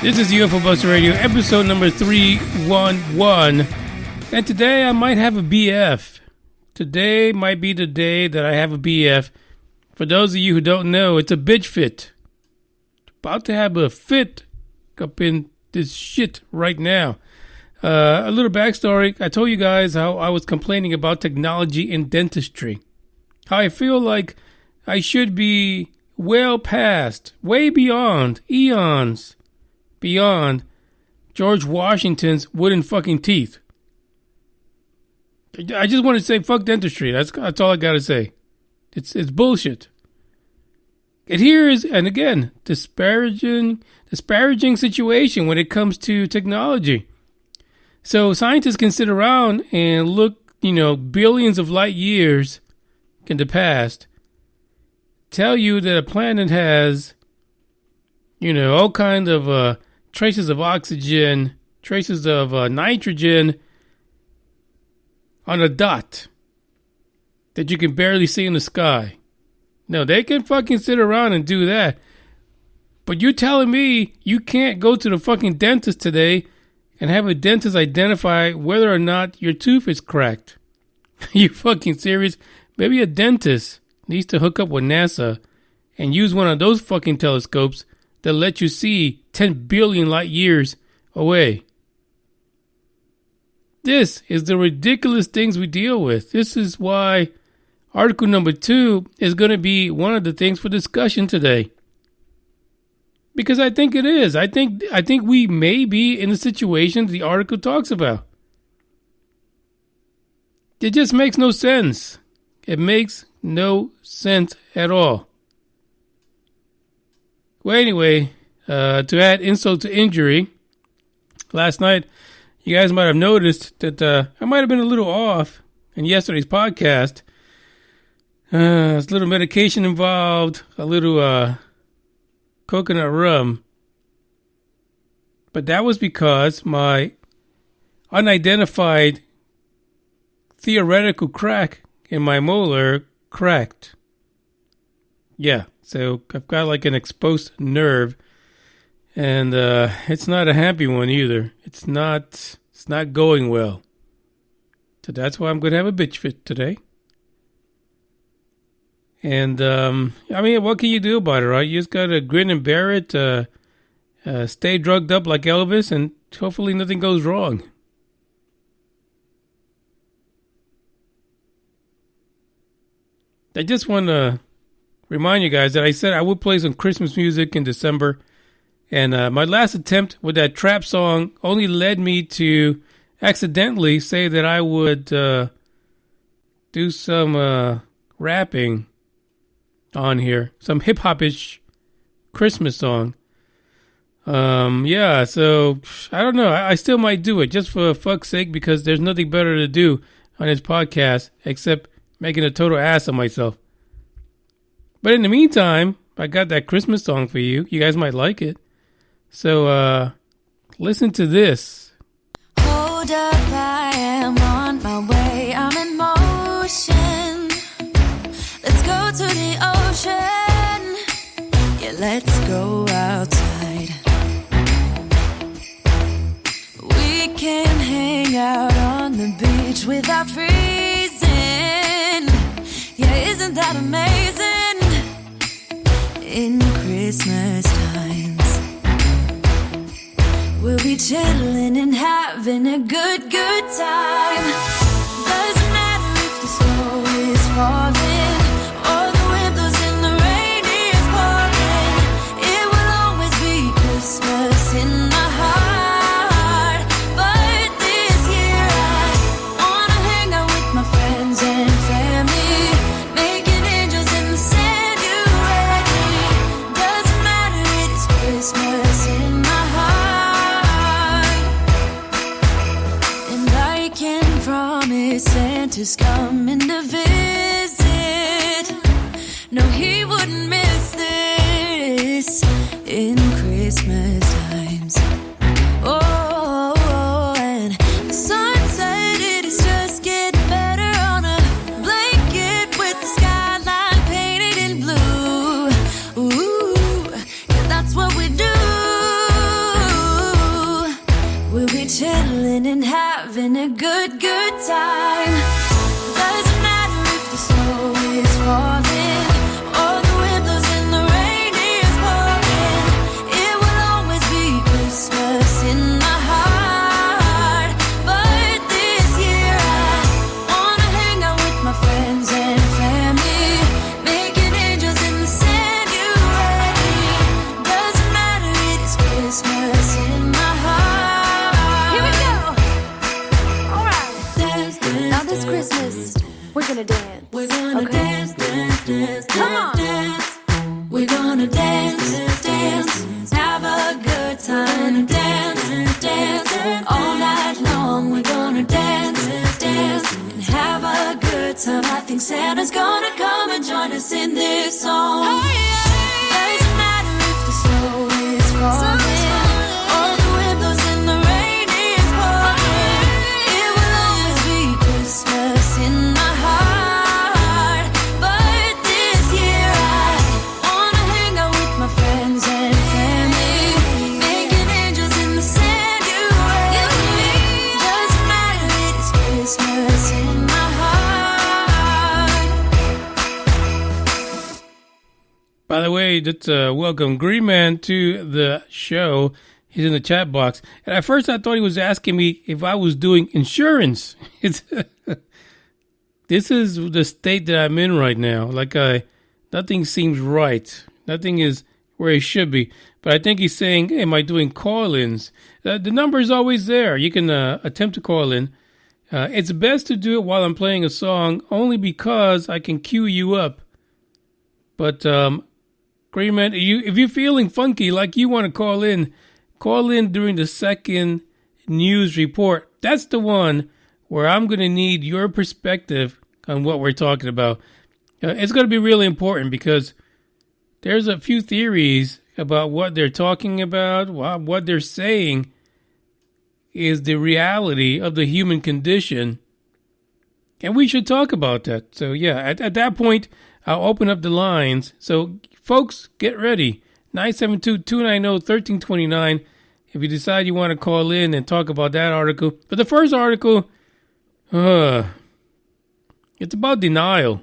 This is UFO Buster Radio, episode number 311. And today I might have a BF. Today might be the day that I have a BF. For those of you who don't know, it's a bitch fit. About to have a fit up in this shit right now. A little backstory. I told you guys how I was complaining about technology in dentistry. How I feel like I should be well past, way beyond, eons beyond George Washington's wooden fucking teeth. I just want to say fuck dentistry. That's all I gotta say. It's bullshit. It here is, and again, disparaging situation when it comes to technology. So scientists can sit around and look, billions of light years in the past, tell you that a planet has, all kinds of traces of oxygen, traces of nitrogen on a dot that you can barely see in the sky. No, they can fucking sit around and do that. But you're telling me you can't go to the fucking dentist today and have a dentist identify whether or not your tooth is cracked? You fucking serious? Maybe a dentist needs to hook up with NASA and use one of those fucking telescopes that let you see 10 billion light years away. This is the ridiculous things we deal with. This is why article number 2 is going to be one of the things for discussion today. Because I think it is. I think we may be in the situation the article talks about. It just makes no sense. It makes no sense at all. Well, anyway, to add insult to injury, last night you guys might have noticed that I might have been a little off in yesterday's podcast. There's a little medication involved, a little coconut rum. But that was because my unidentified theoretical crack in my molar cracked. Yeah, so I've got like an exposed nerve. And it's not a happy one either. It's not going well. So that's why I'm going to have a bitch fit today. And, what can you do about it, right? You just got to grin and bear it, stay drugged up like Elvis, and hopefully nothing goes wrong. I just want to remind you guys that I said I would play some Christmas music in December. And my last attempt with that trap song only led me to accidentally say that I would do some rapping on here, some hip-hop-ish Christmas song. So I don't know. I still might do it just for fuck's sake because there's nothing better to do on this podcast except making a total ass of myself. But in the meantime, I got that Christmas song for you. You guys might like it. So, listen to this. Hold up, I am on my way. I'm in motion. Let's go to the ocean. Yeah, let's go outside. We can hang out on the beach without freezing. Yeah, isn't that amazing? In Christmas times, we'll be chilling and having a good time. Doesn't matter if the snow is falling or the wind blows and the rain is pouring. It will always be Christmas in my heart. But this year I wanna hang out with my friends and family, making angels in the sand. You ready? Doesn't matter, it is Christmas in my heart. And I can promise Santa's coming to visit. No, he wouldn't miss this in Christmas times. Oh, and the sun said it is just getting better on a blanket with the skyline painted in blue. Ooh, yeah, that's what we do. We'll be chilling and having a good, good time. Doesn't matter if the snow is falling or the wind blows and the rain is pouring. It will always be Christmas in my heart. But this year I wanna hang out with my friends and family, making angels in the sand. You ready? Doesn't matter, it is Christmas in my heart. Here we go. All right. Dance, dance, now this Christmas, we're gonna dance. We're gonna dance, dance, dance, come on. Dance. We're gonna dance, dance, have a good time. Dance, dance, all night long. We're gonna dance, dance, and have a good time. I think Santa's gonna come and join us in this song. Doesn't matter if the snow is falling or the wind blows and the rain is pouring. It will always be Christmas in my heart. But this year I wanna hang out with my friends and family, making angels in the sand. You ready? Doesn't matter, it is Christmas in my heart. By the way, just welcome Green Man to the show. He's in the chat box. And at first I thought he was asking me if I was doing insurance. This is the state that I'm in right now. Nothing seems right. Nothing is where it should be. But I think he's saying, hey, am I doing call-ins? The number is always there. You can attempt to call in. It's best to do it while I'm playing a song, only because I can cue you up. But, Green Man, if you're feeling funky, like you want to call in during the second news report. That's the one where I'm going to need your perspective on what we're talking about. It's going to be really important because there's a few theories about what they're talking about, what they're saying is the reality of the human condition. And we should talk about that. So, yeah, at that point, I'll open up the lines. So, folks, get ready. 972-290-1329 if you decide you want to call in and talk about that article. But the first article, it's about denial.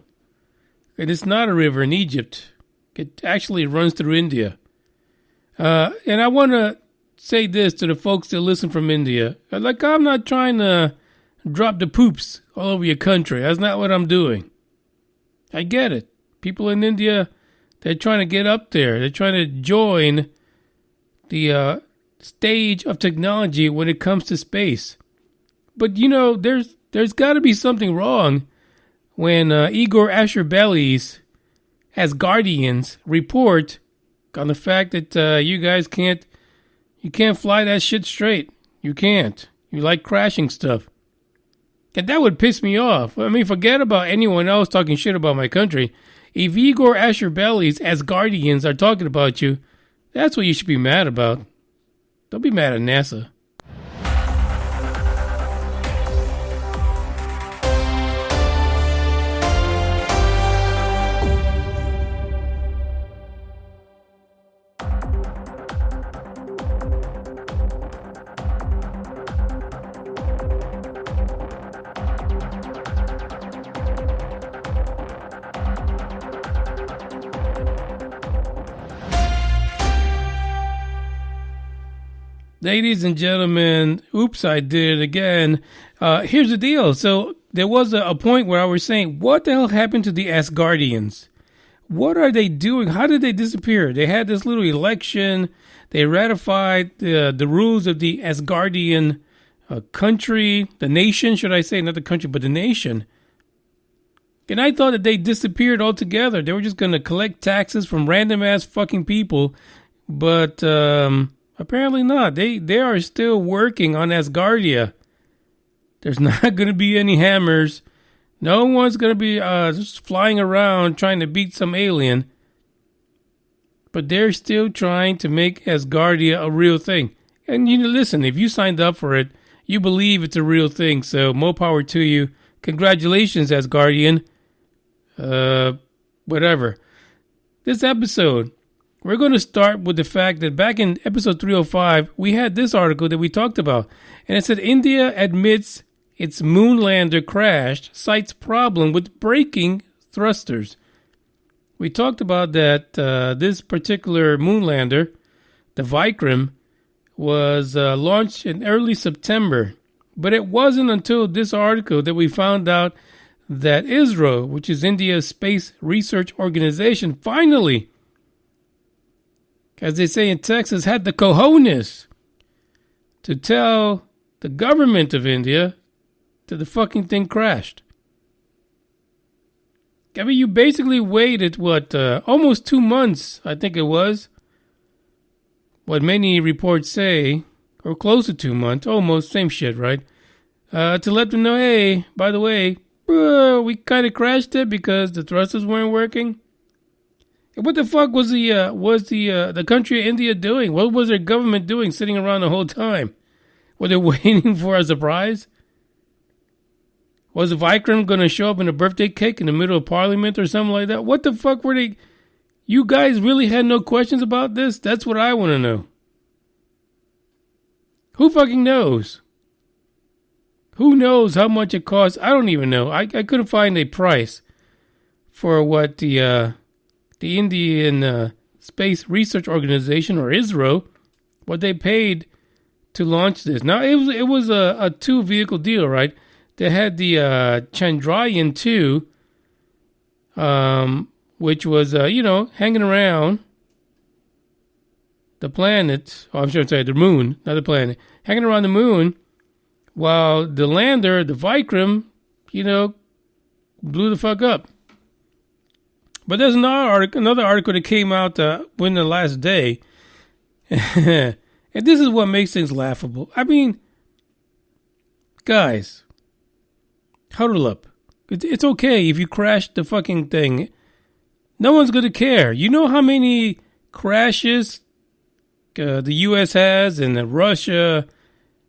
And it's not a river in Egypt. It actually runs through India. And I want to say this to the folks that listen from India. I'm not trying to drop the poops all over your country. That's not what I'm doing. I get it. People in India, they're trying to get up there. They're trying to join the stage of technology when it comes to space. But, there's got to be something wrong when Igor Asherbelly's Asgardians report on the fact that you guys can't fly that shit straight. You can't. You like crashing stuff. And that would piss me off. I mean, forget about anyone else talking shit about my country. If Igor Asherbelly's Asgardians are talking about you, that's what you should be mad about. Don't be mad at NASA. Ladies and gentlemen, oops, I did it again. Here's the deal. So there was a point where I was saying, what the hell happened to the Asgardians? What are they doing? How did they disappear? They had this little election. They ratified the rules of the Asgardian country, the nation, should I say, not the country, but the nation. And I thought that they disappeared altogether. They were just going to collect taxes from random ass fucking people. But apparently not. They are still working on Asgardia. There's not going to be any hammers. No one's going to be just flying around trying to beat some alien. But they're still trying to make Asgardia a real thing. And listen, if you signed up for it, you believe it's a real thing. So more power to you. Congratulations, Asgardian. Whatever. This episode we're going to start with the fact that back in episode 305, we had this article that we talked about. And it said India admits its moon lander crashed, cites problem with braking thrusters. We talked about that this particular moon lander, the Vikram, was launched in early September. But it wasn't until this article that we found out that ISRO, which is India's space research organization, finally, as they say in Texas, had the cojones to tell the government of India that the fucking thing crashed. I mean, you basically waited, almost 2 months, I think it was. What many reports say, or close to 2 months, almost, same shit, right? To let them know, hey, by the way, we kind of crashed it because the thrusters weren't working. What the fuck was the country of India doing? What was their government doing sitting around the whole time? Were they waiting for a surprise? Was Vikram going to show up in a birthday cake in the middle of Parliament or something like that? What the fuck were they? You guys really had no questions about this? That's what I want to know. Who fucking knows? Who knows how much it costs? I don't even know. I couldn't find a price for what the Indian Space Research Organization, or ISRO, what they paid to launch this. Now, it was a two-vehicle deal, right? They had the Chandrayaan 2, which was, hanging around the planet. Oh, I'm sorry, the moon, not the planet. Hanging around the moon, while the lander, the Vikram, blew the fuck up. But there's another article that came out within the last day. And this is what makes things laughable. I mean, guys, huddle up. It's okay if you crash the fucking thing. No one's going to care. You know how many crashes the U.S. has, and Russia,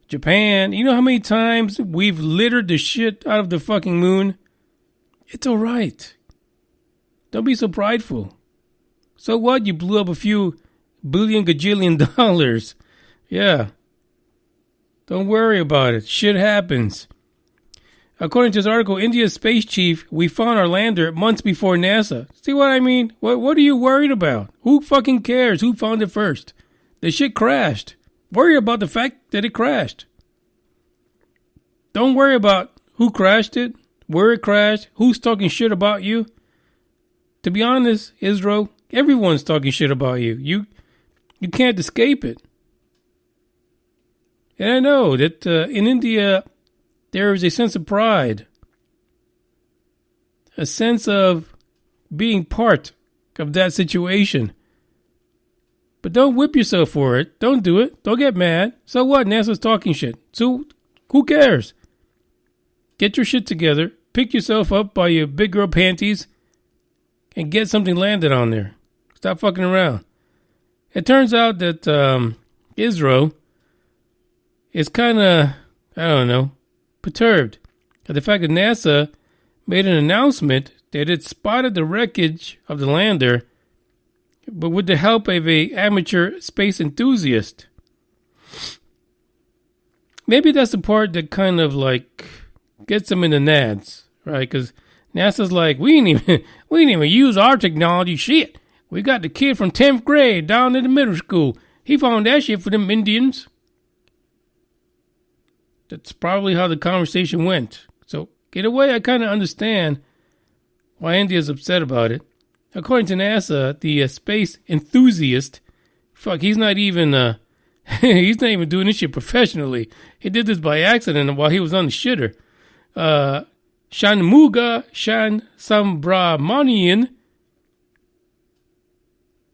Japan? You know how many times we've littered the shit out of the fucking moon? It's all right. Don't be so prideful. So what? You blew up a few billion gajillion dollars. Yeah. Don't worry about it. Shit happens. According to this article, India's space chief, we found our lander months before NASA. See what I mean? What are you worried about? Who fucking cares? Who found it first? The shit crashed. Worry about the fact that it crashed. Don't worry about who crashed it, where it crashed, who's talking shit about you. To be honest, ISRO, everyone's talking shit about you. You can't escape it. And I know that in India, there is a sense of pride, a sense of being part of that situation. But don't whip yourself for it. Don't do it. Don't get mad. So what? NASA's talking shit. So who cares? Get your shit together. Pick yourself up by your big girl panties and get something landed on there. Stop fucking around. It turns out that ISRO is kind of, perturbed at the fact that NASA made an announcement that it spotted the wreckage of the lander, but with the help of an amateur space enthusiast. Maybe that's the part that kind of gets them in the nads, right? Because NASA's like, we didn't even use our technology. Shit, we got the kid from 10th grade down in the middle school. He found that shit for them Indians. That's probably how the conversation went. So, in a way, I kind of understand why India's upset about it. According to NASA, the space enthusiast, he's not even doing this shit professionally. He did this by accident while he was on the shitter. Shanmuga Shan Sambramanian.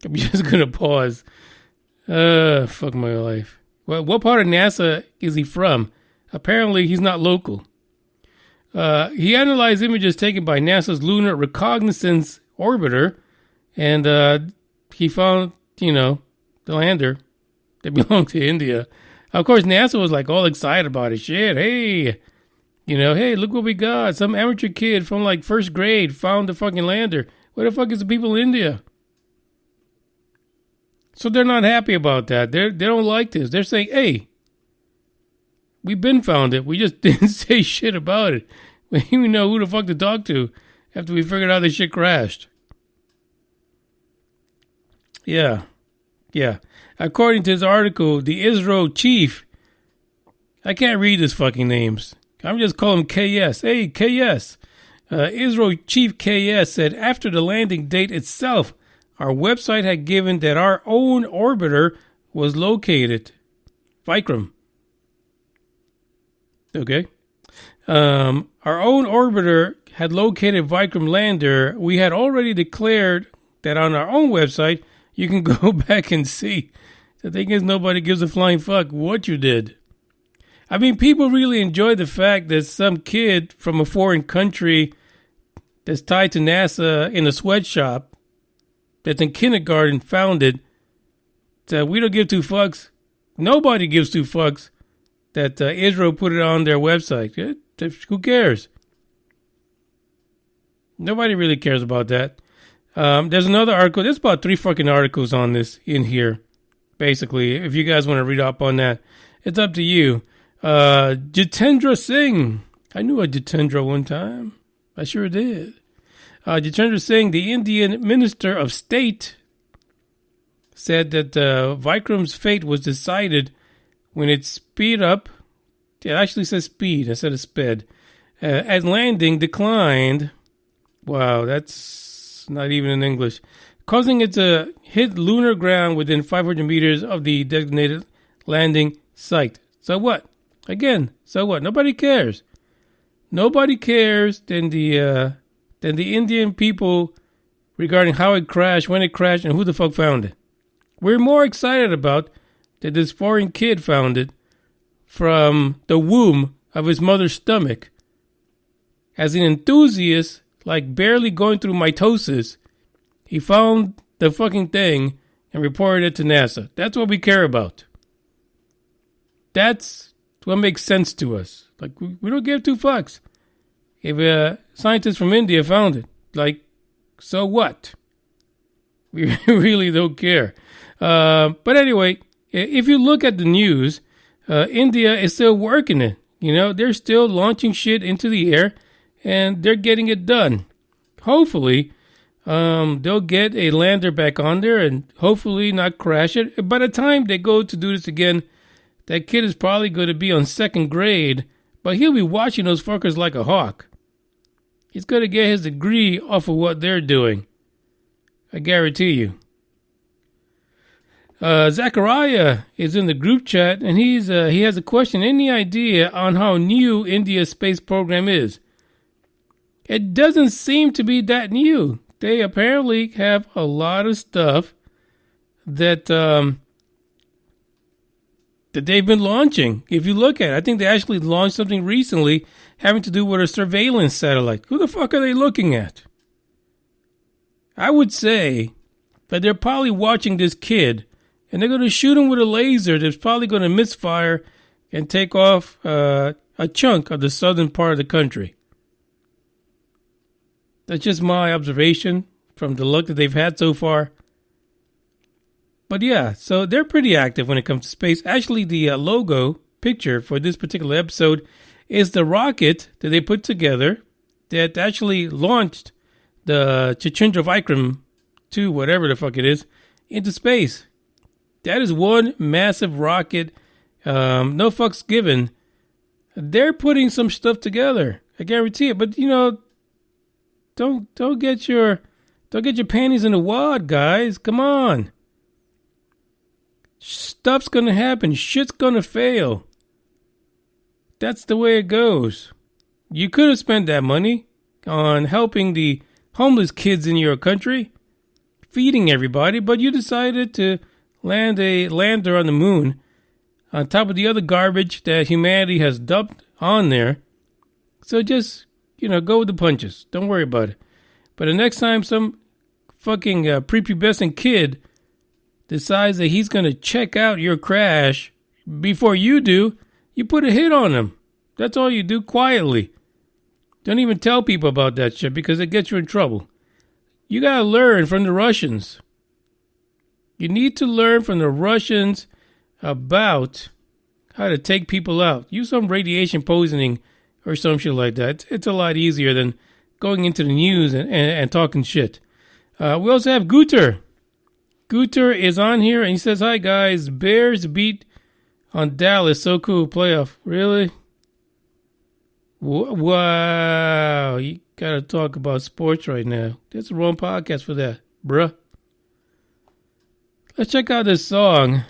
I'm just going to pause. Fuck my life. Well, what part of NASA is he from? Apparently, he's not local. He analyzed images taken by NASA's Lunar Reconnaissance Orbiter, and he found, the lander that belonged to India. Of course, NASA was all excited about it. Shit, hey, hey, look what we got. Some amateur kid from first grade found the fucking lander. Where the fuck is the people in India? So they're not happy about that. They don't like this. They're saying, hey, we've been found it. We just didn't say shit about it. We didn't even know who the fuck to talk to after we figured out this shit crashed. Yeah. According to this article, the ISRO chief, I can't read his fucking names. I'm just calling him KS. Hey, KS. ISRO chief KS said after the landing date itself, our website had given that our own orbiter was located. Vikram. Okay. Our own orbiter had located Vikram lander. We had already declared that on our own website, you can go back and see. The thing is, nobody gives a flying fuck what you did. I mean, people really enjoy the fact that some kid from a foreign country that's tied to NASA in a sweatshop that's in kindergarten found it. That we don't give two fucks. Nobody gives two fucks that ISRO put it on their website. Who cares? Nobody really cares about that. There's another article. There's about 3 fucking articles on this in here. Basically, if you guys want to read up on that, it's up to you. Jitendra Singh. I knew a Jitendra one time. I sure did. Jitendra Singh, the Indian Minister of State, said that Vikram's fate was decided when it speed up. It actually says speed instead of sped. As landing declined. Wow, that's not even in English. Causing it to hit lunar ground within 500 meters of the designated landing site. So what? Again, so what? Nobody cares. Nobody cares than the Indian people regarding how it crashed, when it crashed, and who the fuck found it. We're more excited about that this foreign kid found it from the womb of his mother's stomach. As an enthusiast, like barely going through mitosis, he found the fucking thing and reported it to NASA. That's what we care about. That's what makes sense to us. Like, we don't give two fucks. If a scientist from India found it, like, so what? We really don't care. But anyway, if you look at the news, India is still working it. You know, they're still launching shit into the air, and they're getting it done. Hopefully, they'll get a lander back on there and hopefully not crash it. By the time they go to do this again, that kid is probably going to be on 2nd grade, but he'll be watching those fuckers like a hawk. He's going to get his degree off of what they're doing. I guarantee you. Zachariah is in the group chat, and he has a question. Any idea on how new India's space program is? It doesn't seem to be that new. They apparently have a lot of stuff that they've been launching. If you look at it, I think they actually launched something recently having to do with a surveillance satellite. Who the fuck are they looking at? I would say that they're probably watching this kid, and they're going to shoot him with a laser that's probably going to misfire and take off a chunk of the southern part of the country. That's just my observation from the look that they've had so far. But yeah, so they're pretty active when it comes to space. Actually, the logo picture for this particular episode is the rocket that they put together that actually launched the Chandra Vikram 2, whatever the fuck it is, into space. That is one massive rocket. No fucks given. They're putting some stuff together. I guarantee it. But you know, don't get your panties in a wad, guys. Come on. Stuff's gonna happen. Shit's gonna fail. That's the way it goes. You could have spent that money on helping the homeless kids in your country, feeding everybody, but you decided to land a lander on the moon on top of the other garbage that humanity has dumped on there. So just, go with the punches. Don't worry about it. But the next time some fucking prepubescent kid decides that he's going to check out your crash before you do, you put a hit on him. That's all you do, quietly. Don't even tell people about that shit because it gets you in trouble. You got to learn from the Russians. You need to learn from the Russians about how to take people out. Use some radiation poisoning or some shit like that. It's a lot easier than going into the news and talking shit. We also have Guter. Guter is on here and he says, "Hi guys, Bears beat on Dallas. So cool. Playoff. Really? Wow. You gotta talk about sports right now. That's the wrong podcast for that, bruh." Let's check out this song.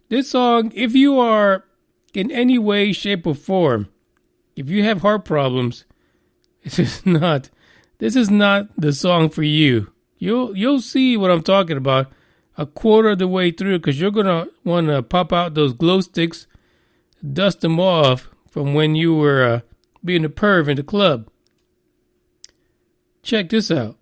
This song, if you are in any way, shape, or form, if you have heart problems, this is not the song for you. You'll see what I'm talking about a quarter of the way through, because you're gonna want to pop out those glow sticks, dust them off from when you were being a perv in the club. Check this out.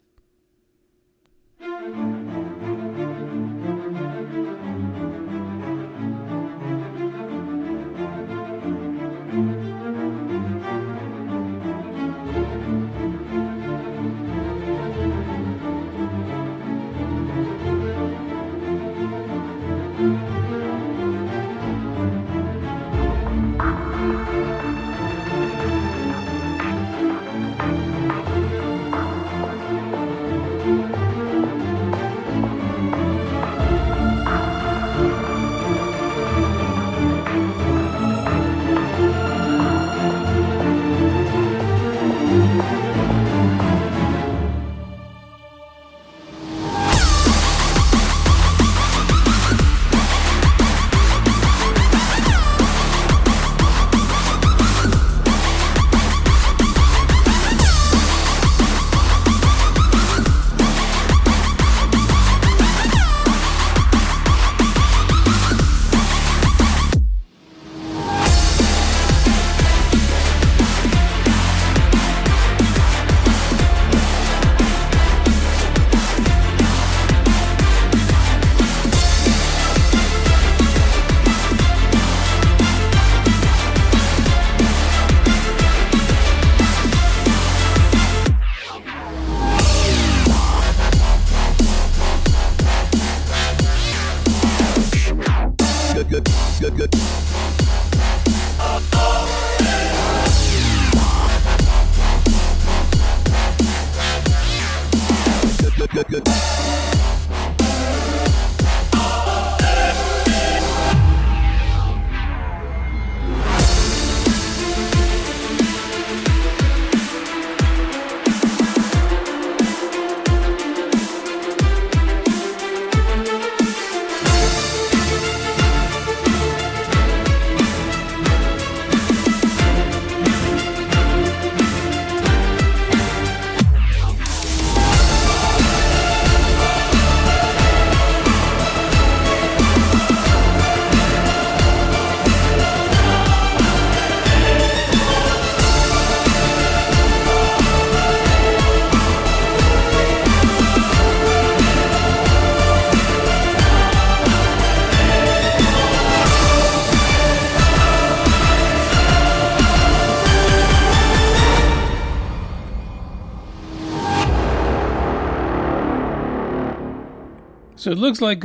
So it looks like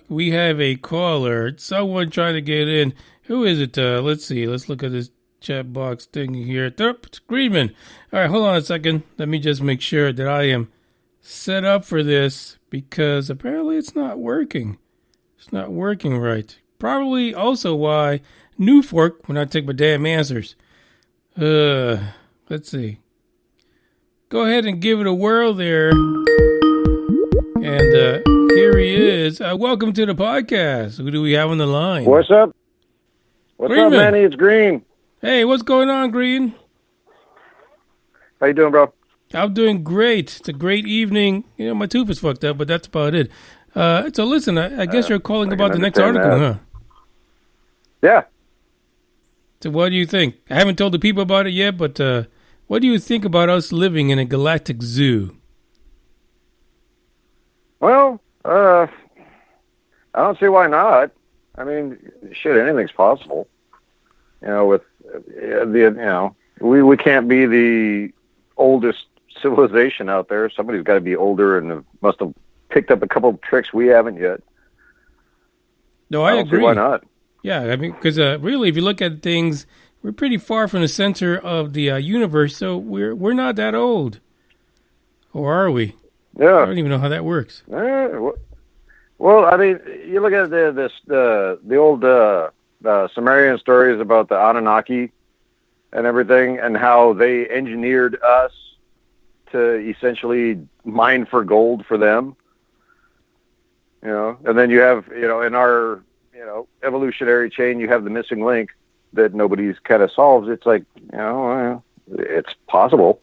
we have a caller, someone trying to get in. Who is it? Let's see. Let's look at this chat box thing here. It's Greenman. All right, hold on a second. Let me just make sure that I am set up for this, because apparently it's not working. It's not working right. Probably also why New Fork when I take my damn answers. Let's see. Go ahead and give it a whirl there. And here he is. Welcome to the podcast. Who do we have on the line? What's up? What's Greenman. up, Manny? It's Green. Hey, what's going on, Green? How you doing, bro? I'm doing great. It's a great evening. You know, my tooth is fucked up, but that's about it. So listen, I guess you're calling about the next article, huh? Yeah. So what do you think? I haven't told the people about it yet, but what do you think about us living in a galactic zoo? Well, I don't see why not. I mean, shit, anything's possible. You know, with we can't be the oldest civilization out there. Somebody's got to be older and must have picked up a couple of tricks we haven't yet. No, I I don't see agree. why not. Yeah, I mean, because really, if you look at things, we're pretty far from the center of the universe, so we're not that old, or are we? I Yeah. don't even know how that works. Well, I mean, you look at the old Sumerian stories about the Anunnaki and everything, and how they engineered us to essentially mine for gold for them. And then you have, in our, evolutionary chain, you have the missing link that nobody's kind of solves. It's like, it's possible.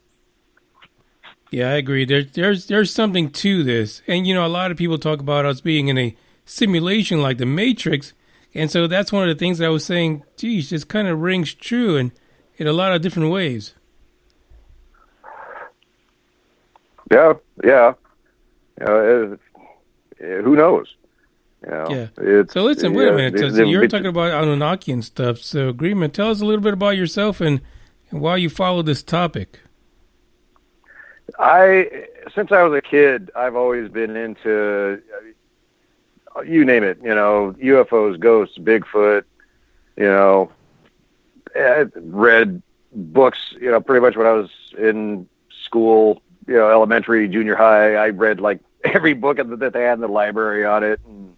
Yeah, I agree. There's something to this, and a lot of people talk about us being in a simulation like the Matrix, and so that's one of the things that I was saying. Geez, this kind of rings true, and in a lot of different ways. Yeah. Who knows? Yeah. So listen, wait a minute. So you're talking about Anunnaki and stuff. So, Agreement, tell us a little bit about yourself and why you follow this topic. Since I was a kid, I've always been into, you name it, UFOs, ghosts, Bigfoot, I read books, pretty much when I was in school, elementary, junior high. I read like every book that they had in the library on it. And,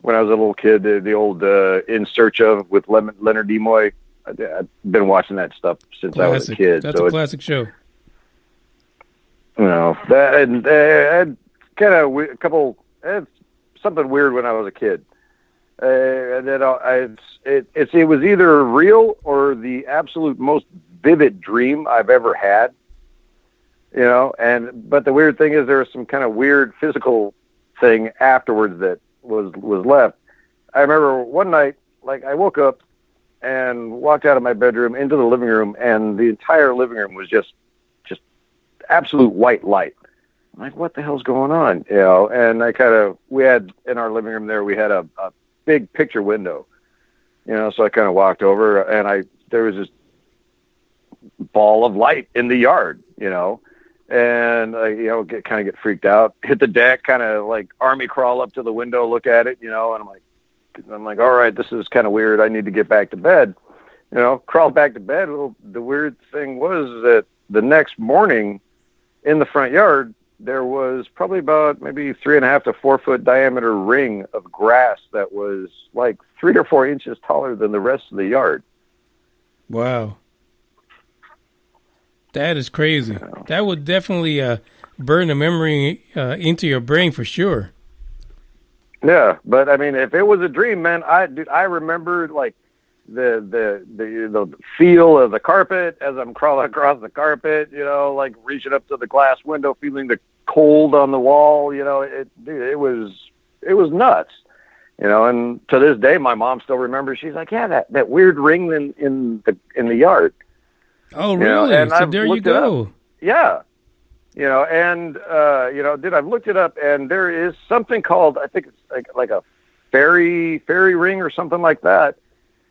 when I was a little kid, the old In Search Of with Leonard Nimoy, I've been watching that stuff since I was a kid. That's a classic show. That and had kind of a couple, something weird when I was a kid. And then it was either real or the absolute most vivid dream I've ever had. But the weird thing is there was some kind of weird physical thing afterwards that was left. I remember one night, like I woke up and walked out of my bedroom into the living room, and the entire living room was just absolute white light. I'm like, what the hell's going on? And we had in our living room there, we had a big picture window, so I kind of walked over, and there was this ball of light in the yard, and I, get freaked out, hit the deck, kind of like army crawl up to the window, look at it, and I'm like, all right, this is kind of weird. I need to get back to bed, crawled back to bed. Well, the weird thing was that the next morning in the front yard, there was probably about maybe 3.5 to 4 foot diameter ring of grass that was like 3 or 4 inches taller than the rest of the yard. Wow. That is crazy. That would definitely burn a memory into your brain for sure. Yeah, but I mean, if it was a dream, man, I remember like the feel of the carpet as I'm crawling across the carpet, like reaching up to the glass window, feeling the cold on the wall, it was nuts, and to this day, my mom still remembers. She's like, yeah, that weird ring in the yard. Oh, really? And so there you go. Yeah. I've looked it up, and there is something called, I think it's like a fairy ring or something like that.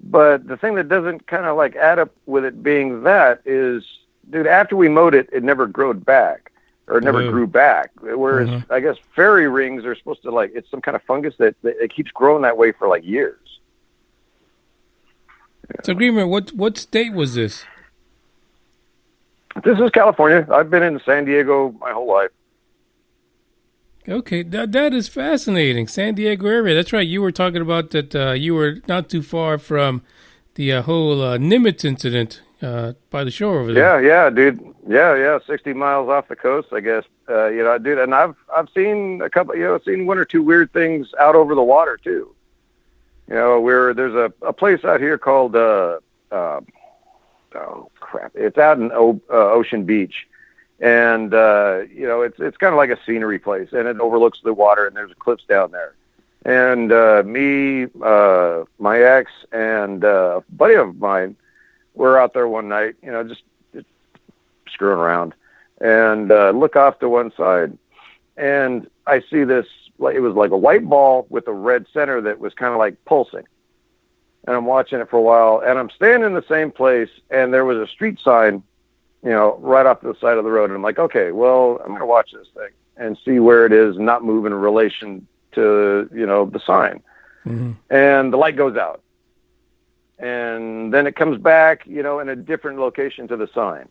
But the thing that doesn't kind of like add up with it being that is, dude, after we mowed it, it never growed back or never grew back. Whereas I guess fairy rings are supposed to it's some kind of fungus that it keeps growing that way for like years. So, Agreement, what state was this? This is California. I've been in San Diego my whole life. Okay, that is fascinating. San Diego area. That's right. You were talking about that you were not too far from the whole Nimitz incident by the shore over there. Yeah, dude. Yeah. 60 miles off the coast, I guess. Dude, and I've seen a couple. Seen 1 or 2 weird things out over the water too. There's a place out here called oh crap! It's out in Ocean Beach, and it's kind of like a scenery place, and it overlooks the water, and there's cliffs down there. And me, my ex, and a buddy of mine were out there one night, just screwing around, and look off to one side, and I see this. It was like a white ball with a red center that was kind of like pulsing. And I'm watching it for a while, and I'm standing in the same place, and there was a street sign, right off to the side of the road. And I'm like, okay, well, I'm going to watch this thing and see where it is, not move in relation to, the sign. and the light goes out. And then it comes back, in a different location to the sign.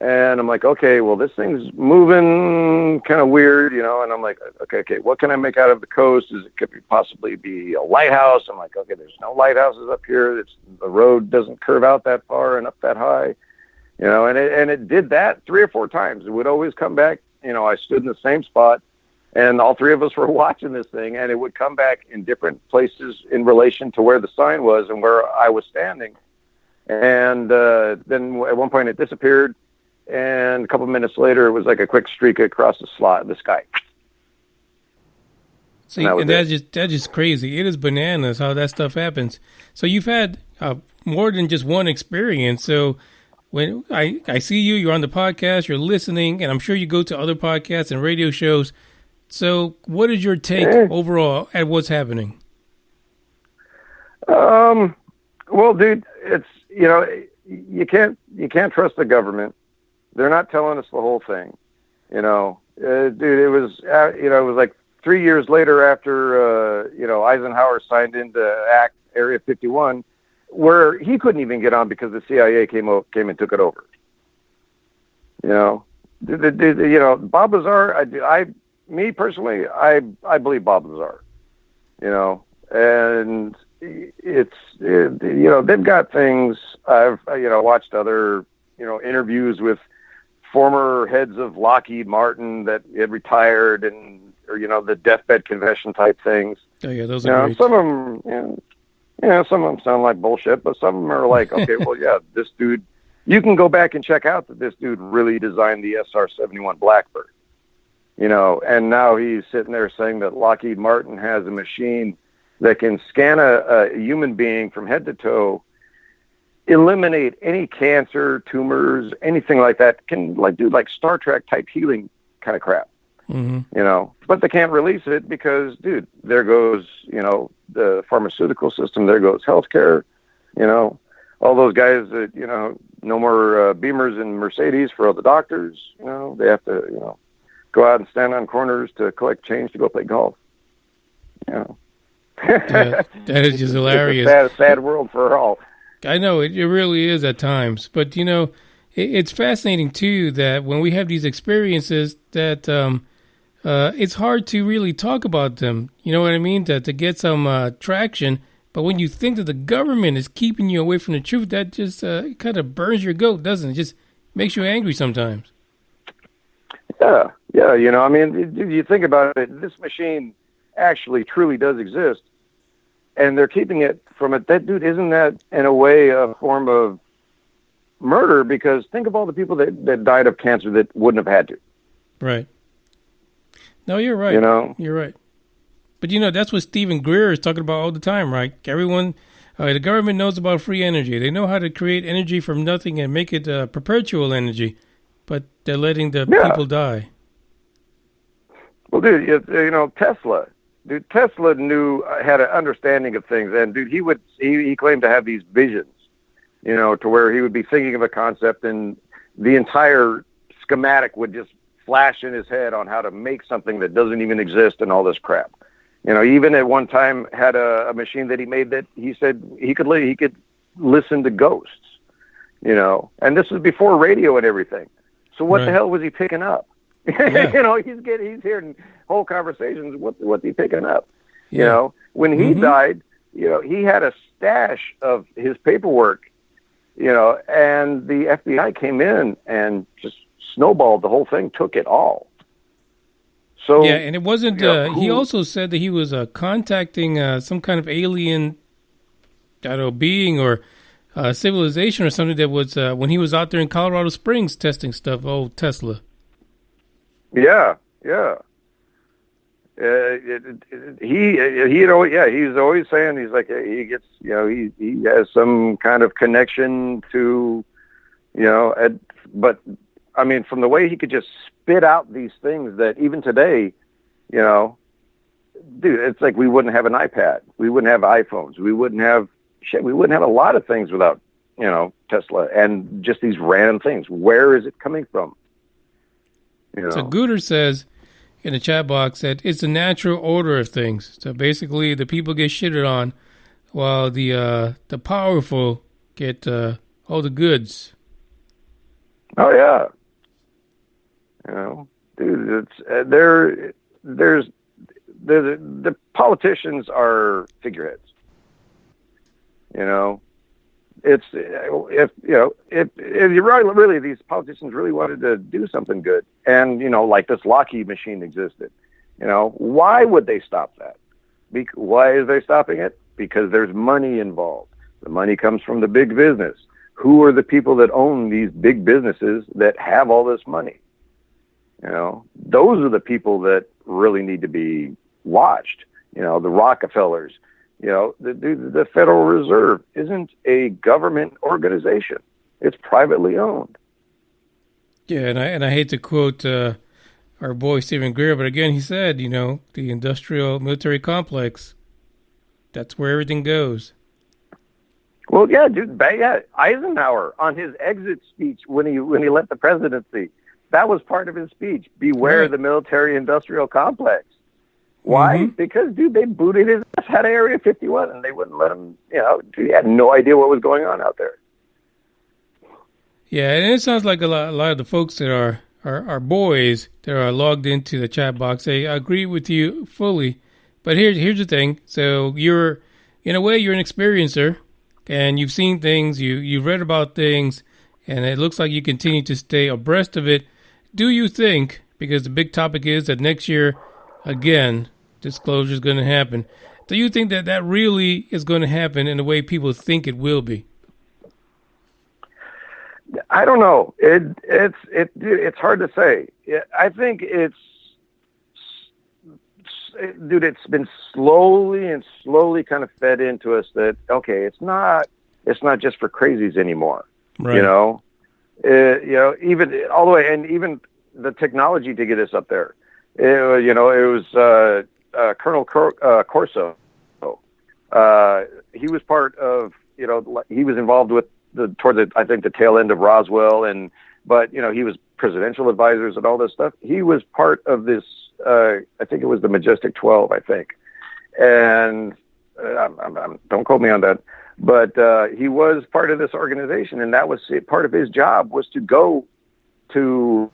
And I'm like, okay, well, this thing's moving kind of weird, and I'm like, okay, what can I make out of the coast? Could possibly be a lighthouse? I'm like, okay, there's no lighthouses up here. The road doesn't curve out that far and up that high, and it did that 3 or 4 times. It would always come back. I stood in the same spot, and all 3 of us were watching this thing, and it would come back in different places in relation to where the sign was and where I was standing. And then at one point it disappeared. And a couple of minutes later, it was like a quick streak across the sky. See, and that's just crazy. It is bananas how that stuff happens. So you've had more than just one experience. So when I see you're on the podcast, you're listening, and I'm sure you go to other podcasts and radio shows. So what is your take overall at what's happening? Well, dude, it's you can't trust the government. They're not telling us the whole thing, dude. It was it was like 3 years later after Eisenhower signed into Act Area 51, where he couldn't even get on because the CIA came and took it over. Bob Lazar. Me personally, I believe Bob Lazar. And they've got things. I've watched other interviews with former heads of Lockheed Martin that had retired, or the deathbed confession type things. Oh yeah, those are great. Some of them, some of them sound like bullshit, but some of them are like, okay, well, yeah, this dude. You can go back and check out that this dude really designed the SR-71 Blackbird. And now he's sitting there saying that Lockheed Martin has a machine that can scan a human being from head to toe, eliminate any cancer, tumors, anything like that. Can do Star Trek type healing kind of crap, but they can't release it because, dude, there goes, the pharmaceutical system, there goes healthcare, all those guys that, no more Beamers and Mercedes for all the doctors, they have to, go out and stand on corners to collect change to go play golf. Yeah, that is just hilarious. It's a sad world for all. I know it really is at times, but it's fascinating too that when we have these experiences that it's hard to really talk about them. You know what I mean? To get some traction. But when you think that the government is keeping you away from the truth, that just kind of burns your goat, doesn't it? Just makes you angry sometimes. Yeah. I mean, you think about it. This machine actually truly does exist. And they're keeping it from it. That dude, isn't that in a way a form of murder? Because think of all the people that died of cancer that wouldn't have had to. Right. No, you're right. You're right. But that's what Stephen Greer is talking about all the time, right? Everyone, the government knows about free energy. They know how to create energy from nothing and make it perpetual energy, but they're letting the people die. Well, dude, Tesla. Dude, Tesla had an understanding of things, and dude, he claimed to have these visions, to where he would be thinking of a concept, and the entire schematic would just flash in his head on how to make something that doesn't even exist and all this crap. Even at one time had a machine that he made that he said he could listen to ghosts, and this was before radio and everything. So what the hell was he picking up? Yeah. He's hearing whole conversations. What's he picking up? Yeah. When he died, he had a stash of his paperwork, and the FBI came in and just snowballed the whole thing, took it all. So yeah, and it wasn't. He also said that he was contacting some kind of alien, being or civilization or something that was when he was out there in Colorado Springs testing stuff. Oh, Tesla. Yeah. He's always saying he's like he gets he has some kind of connection to but I mean, from the way he could just spit out these things that even today, dude, it's like we wouldn't have an iPad, we wouldn't have iPhones, we wouldn't have a lot of things without Tesla and just these random things. Where is it coming from? So Gooder says, in the chat box that it's the natural order of things. So basically, the people get shitted on, while the powerful get all the goods. Oh yeah, you know, dude, it's the politicians are figureheads. You know, if you really these politicians really wanted to do something good, and like this Lockheed machine existed, why would they stop that? Why are they stopping it? Because there's money involved. The money comes from the big business. Who are the people that own these big businesses that have all this money? Those are the people that really need to be watched. The Rockefellers. The Federal Reserve isn't a government organization. It's privately owned. Yeah, and I hate to quote our boy Stephen Greer, but again, he said, the industrial military complex, that's where everything goes. Well, yeah, dude. Yeah, Eisenhower on his exit speech when he left the presidency, that was part of his speech. Beware the military-industrial complex. Why? Mm-hmm. Because, dude, they booted his ass out of Area 51, and they wouldn't let him. He had no idea what was going on out there. Yeah, and it sounds like a lot of the folks that are boys that are logged into the chat box. I agree with you fully, but here's the thing. So you're, in a way, you're an experiencer. And you've seen things, you've read about things, and it looks like you continue to stay abreast of it. Do you think, because the big topic is that next year, again, disclosure is going to happen, do you think that really is going to happen in the way people think it will be? I don't know. It's hard to say. I think it's been slowly kind of fed into us that, okay, it's not just for crazies anymore. Right. Even all the way, and even the technology to get us up there. It was Colonel Corso. He was part of, he was involved with toward the tail end of Roswell, but he was presidential advisors and all this stuff. He was part of this. I think it was the Majestic 12, I think. And don't quote me on that. But he was part of this organization, and that was part of his job was to go to,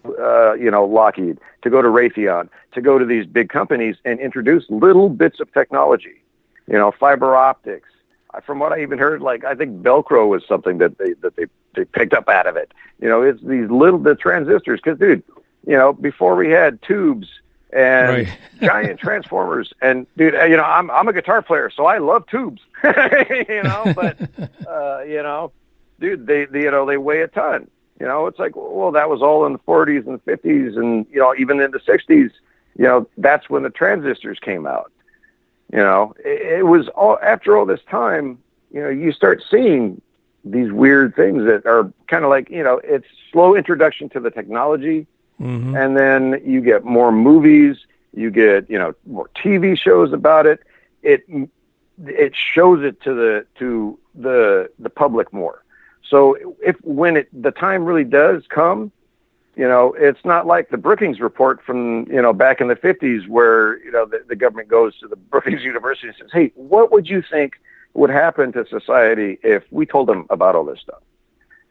Lockheed, to go to Raytheon, to go to these big companies and introduce little bits of technology, fiber optics. From what I even heard, I think Velcro was something that they picked up out of it. It's these the transistors, because, dude, before we had tubes and giant transformers, and dude, I'm a guitar player, so I love tubes, but dude, they weigh a ton. It's like, well, that was all in the 40s and 50s, and even in the 60s, that's when the transistors came out. It was all after all this time. You start seeing these weird things that are kind of like, it's slow introduction to the technology. Mm-hmm. And then you get more movies, you get, more TV shows about it. It shows it to the public more. So when the time really does come, it's not like the Brookings report from, back in the 50s where, the government goes to the Brookings University and says, hey, what would you think would happen to society if we told them about all this stuff?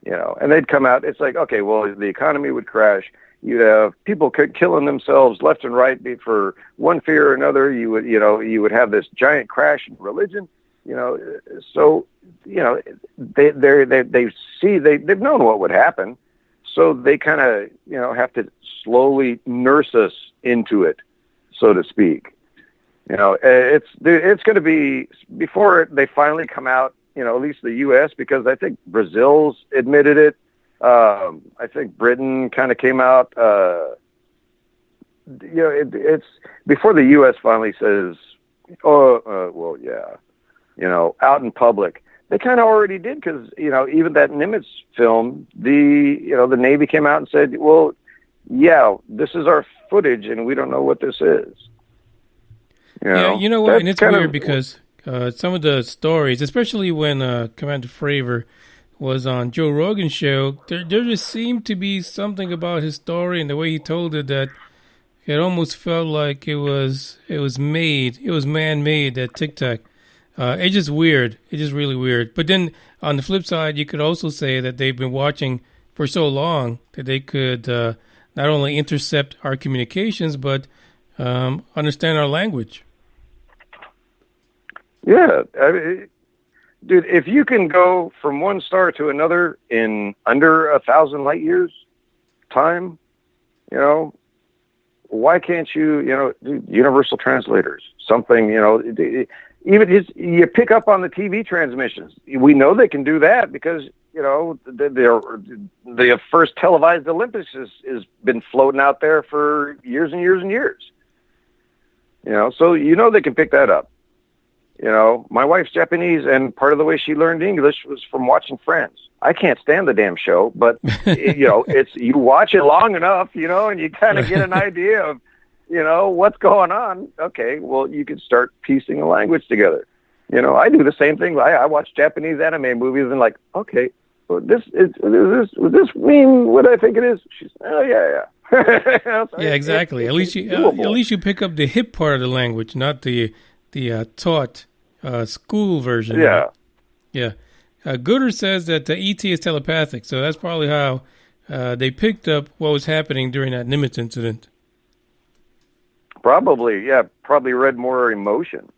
And they'd come out, it's like, okay, well, the economy would crash. You'd have people killing themselves left and right for one fear or another. You would have this giant crash in religion. So they've known what would happen. So they kind of have to slowly nurse us into it, so to speak. It's going to be before they finally come out. At least the U.S., because I think Brazil's admitted it. I think Britain kind of came out. It's before the U.S. finally says, well, yeah, out in public. They kind of already did, because, even that Nimitz film, the Navy came out and said, well, yeah, this is our footage and we don't know what this is. Yeah, you know what? And it's weird because some of the stories, especially when Commander Fravor was on Joe Rogan's show, there just seemed to be something about his story and the way he told it that, It almost felt like it was man-made, that tic-tac. It's just weird. It's just really weird. But then on the flip side, you could also say that they've been watching for so long that they could not only intercept our communications, but understand our language. Yeah. I mean, dude, if you can go from one star to another in under 1,000 light years time, why can't you, do universal translators, something, even you pick up on the TV transmissions. We know they can do that because, the first televised Olympics has been floating out there for years and years and years. So they can pick that up. My wife's Japanese, and part of the way she learned English was from watching Friends. I can't stand the damn show, but it's you watch it long enough, and you kind of get an idea of, what's going on. Okay, well, you can start piecing a language together. I do the same thing. I watch Japanese anime movies and like, okay, well, does this mean what I think it is? She's, oh yeah. Yeah, exactly. At least you pick up the hip part of the language, not the taught school version. Yeah. Yeah. Gooder says that the ET is telepathic, so that's probably how they picked up what was happening during that Nimitz incident. Probably, yeah. Probably read more emotion.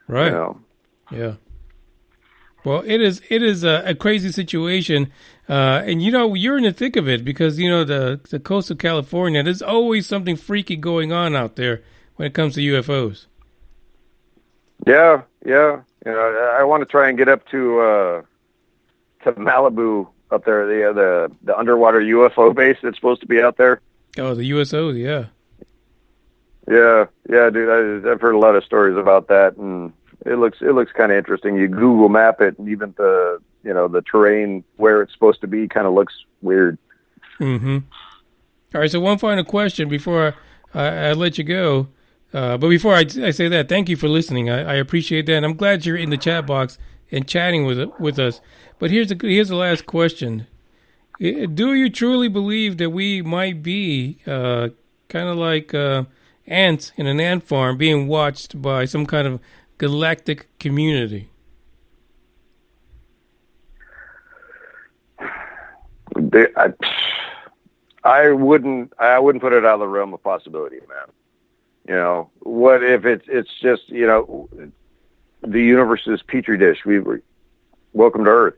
Right. Yeah. Well, it is a crazy situation, and you're in the thick of it because the coast of California. There's always something freaky going on out there when it comes to UFOs. Yeah. I want to try and get up to Malibu up there, the underwater UFO base that's supposed to be out there. Oh, the USOs, yeah. Yeah, dude. I've heard a lot of stories about that, and it looks kind of interesting. You Google map it, and even the terrain where it's supposed to be kind of looks weird. Mm-hmm. All right, so one final question before I let you go. But before I say that, thank you for listening. I appreciate that, and I'm glad you're in the chat box and chatting with us. But here's the last question: do you truly believe that we might be kind of like ants in an ant farm being watched by some kind of galactic community? I wouldn't put it out of the realm of possibility, man. What if it's just, the universe's petri dish? Welcome to Earth.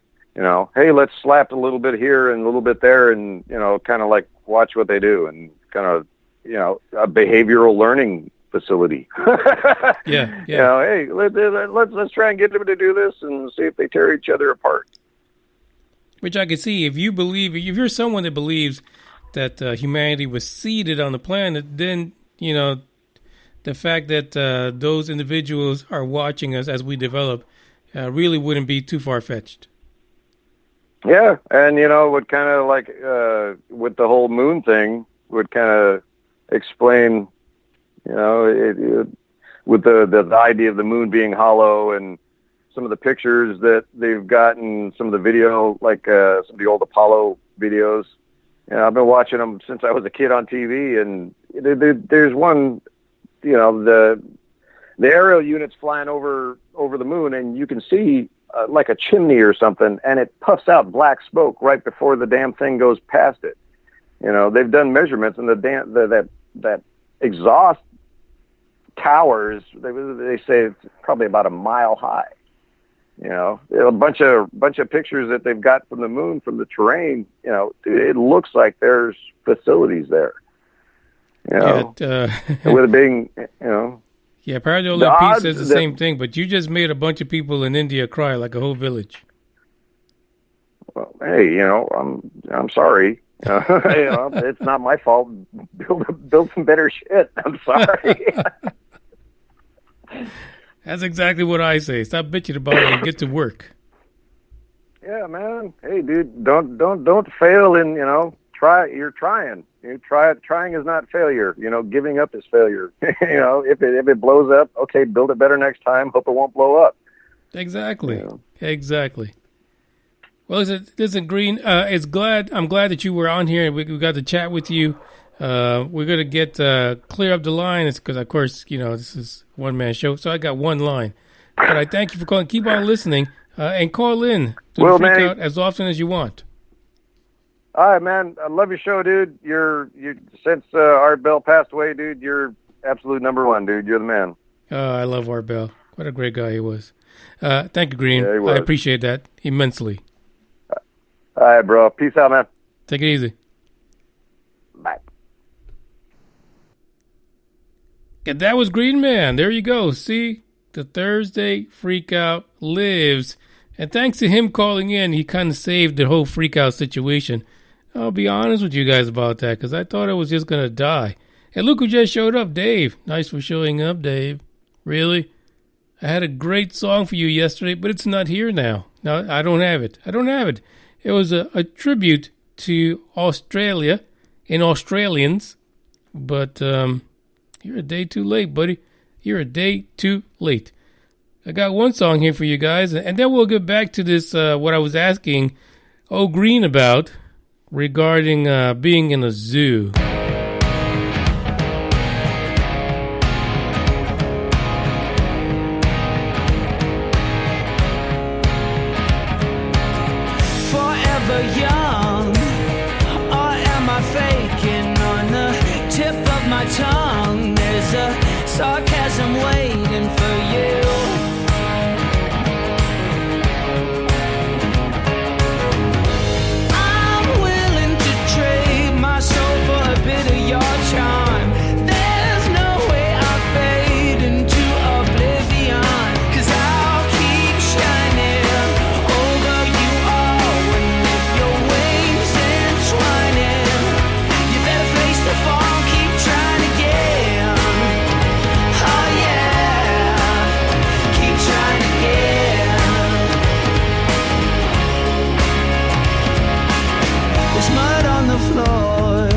Hey, let's slap a little bit here and a little bit there, and kind of like watch what they do, and kind of a behavioral learning facility. Yeah. Hey, let's try and get them to do this and see if they tear each other apart. Which I can see. If you're someone that believes that humanity was seeded on the planet, then the fact that those individuals are watching us as we develop really wouldn't be too far-fetched. Yeah, and would kind of like with the whole moon thing would kind of explain, with the idea of the moon being hollow, and some of the pictures that they've gotten, some of the video, like some of the old Apollo videos. I've been watching them since I was a kid on TV, and there's one, the aerial units flying over the moon, and you can see like a chimney or something, and it puffs out black smoke right before the damn thing goes past it. They've done measurements, and that exhaust towers, they say it's probably about a mile high. A bunch of pictures that they've got from the moon, from the terrain. It looks like there's facilities there. With it being, Yeah, Parallel Peace says the same thing, but you just made a bunch of people in India cry, like a whole village. Well, hey, I'm sorry. It's not my fault. Build some better shit. I'm sorry. That's exactly what I say. Stop bitching about it and get to work. Yeah, man. Hey, dude, don't fail in, try. You're trying. Trying is not failure. Giving up is failure. If it blows up, okay, build it better next time. Hope it won't blow up. Exactly. Exactly. Well, listen, Green. I'm glad that you were on here and we got to chat with you. We're going to get clear up the line. It's because, of course, this is one-man show, so I got one line. But I thank you for calling. Keep on listening and call in to the Freak Out as often as you want. All right, man. I love your show, dude. You since Art Bell passed away, dude, you're absolute number one, dude. You're the man. I love Art Bell. What a great guy he was. Thank you, Green. Yeah, he was. I appreciate that immensely. All right, bro. Peace out, man. Take it easy. Bye. And that was Green Man. There you go. See, the Thursday Freak Out lives. And thanks to him calling in, he kind of saved the whole Freak Out situation. I'll be honest with you guys about that because I thought I was just going to die. And look who just showed up, Dave. Nice for showing up, Dave. Really? I had a great song for you yesterday, but it's not here now. No, I don't have it. It was a tribute to Australia and Australians. But you're a day too late, buddy. You're a day too late. I got one song here for you guys, and then we'll get back to this, what I was asking Green about regarding being in a zoo. Forever young, or am I faking? On the tip of my tongue, there's a sarcasm waiting for you. I'm willing to trade my soul for a bit of your charm. There's no way I'll fade into oblivion, 'cause I'll keep shining over you all. And if your wings entwining, you better face the fall, keep trying again. Oh yeah, keep trying again. There's mud on the floor,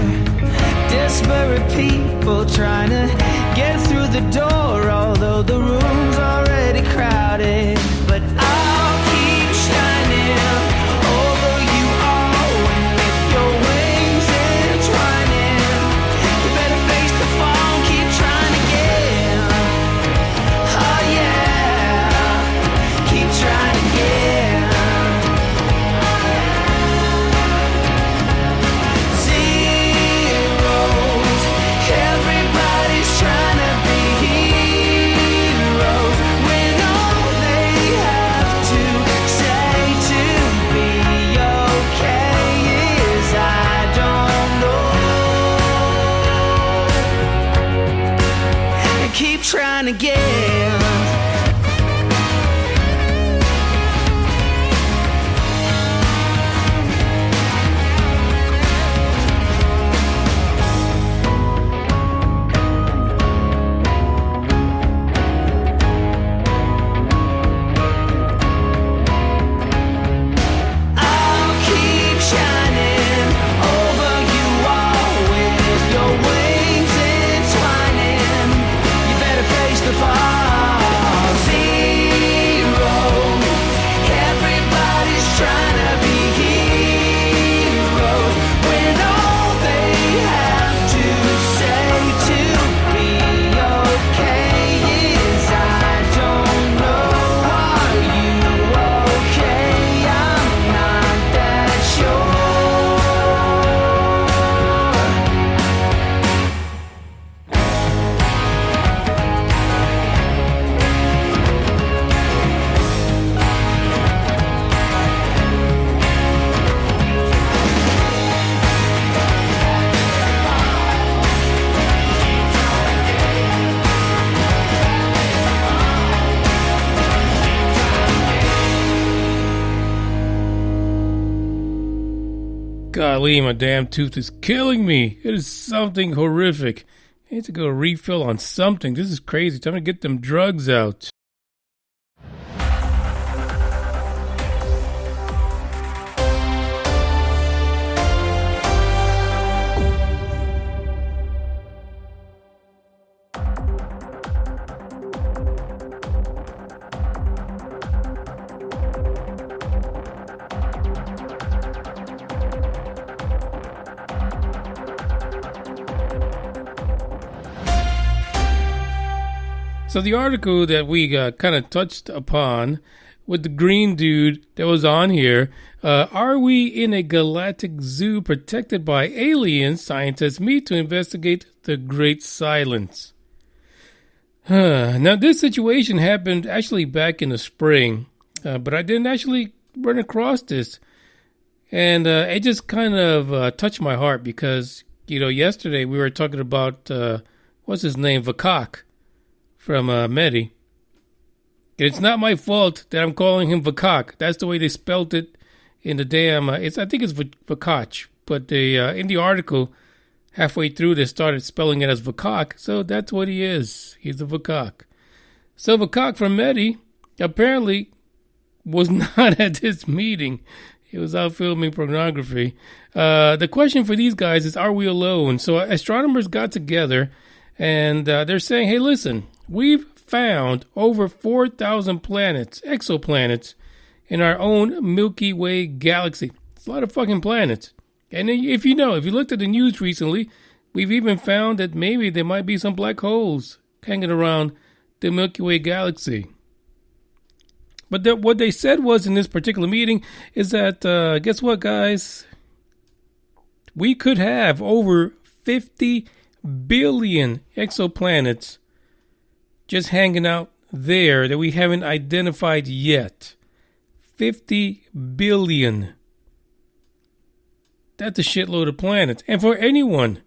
desperate people trying to get through the door, although the room's already crowded. But I'll keep shining over you all. And if your wings entwining, you better face the fall, keep trying again. Oh yeah, keep trying again. Zeros, everybody's trying to be heroes when all they have to say to be okay is I don't know. And keep trying again. I'll keep shining over you all. With your wings entwining, you better face the fall. Zero, everybody's trying to be heroes when all they have to say to be okay is I don't know. Are you okay? I'm not that sure. Golly, my damn tooth is killing me. It is something horrific. I need to go refill on something. This is crazy. Time to get them drugs out. So the article that we kind of touched upon with the green dude that was on here, are we in a galactic zoo protected by aliens? Scientists meet to investigate the Great Silence. Now, this situation happened actually back in the spring, but I didn't actually run across this. And it just kind of touched my heart because, yesterday we were talking about, what's his name, Vakak from Medi. It's not my fault that I'm calling him Vakak. That's the way they spelled it in the damn, I think it's Vakach, but they, in the article, halfway through, they started spelling it as Vakak, so that's what he is. He's a Vakak. So Vakak from Medi apparently was not at this meeting. He was out filming pornography. The question for these guys is, are we alone? So astronomers got together, and they're saying, hey, listen, we've found over 4,000 planets, exoplanets, in our own Milky Way galaxy. It's a lot of fucking planets. And if you looked at the news recently, we've even found that maybe there might be some black holes hanging around the Milky Way galaxy. But what they said was in this particular meeting is that, guess what, guys? We could have over 50 billion exoplanets just hanging out there that we haven't identified yet. 50 billion. That's a shitload of planets. And for anyone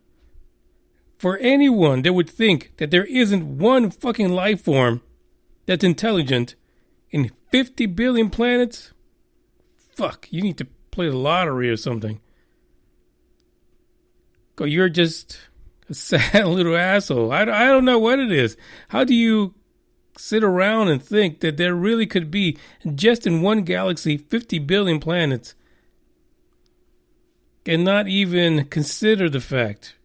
that would think that there isn't one fucking life form that's intelligent in 50 billion planets, fuck, you need to play the lottery or something. Go, you're just a sad little asshole. I don't know what it is. How do you sit around and think that there really could be, just in one galaxy, 50 billion planets, and not even consider the fact